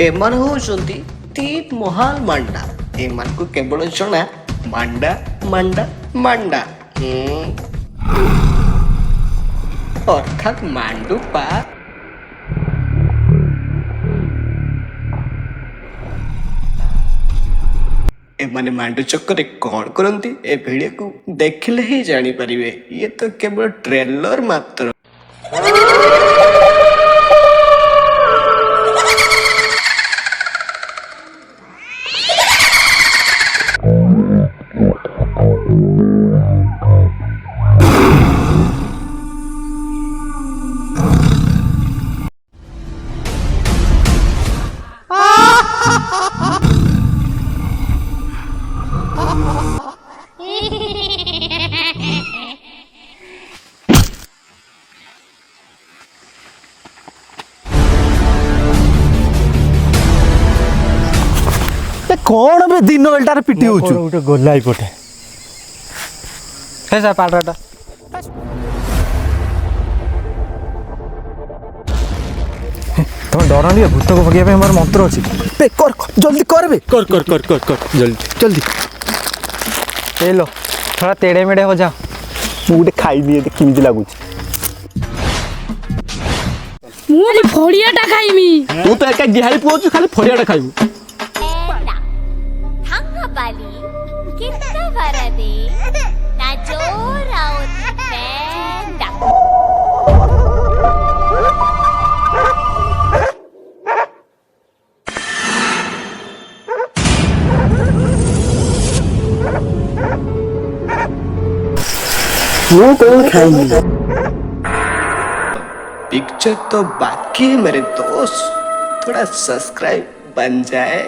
एमान होउचंती तीन महाल मांडा एमान को केवल जଣା मांडा मांडा मांडा अर्थात मांडुपा एमाने मांडू चक्कर कौन करती ए वीडियो को देखले ही जानी परिवे ये तो केवल ट्रेलर मात्र। कौन बे दिन बेलटार पिटी होचु गोटे गोलाई पटे हे सा पाटाटा तुम डर नहीं भूत को भगे हमारे मंत्र अच्छी बे कर जल्दी कर बे कर कर कर कर कर जल्दी जल्दी ए लो थोड़ा तेड़े मेड़े हो जा मु गोटे खाई दिए केमिति लागुच मु भी फड़ियाटा खाइमी तू तो एका गिहाई पुओचु खाली फरियाटा खाइबू बाली कितना वरदे ना जोराओ बेंडा वो कौन खाएंगे पिक्चर तो बाकी है मेरे दोस्त थोड़ा सब्सक्राइब बन जाए।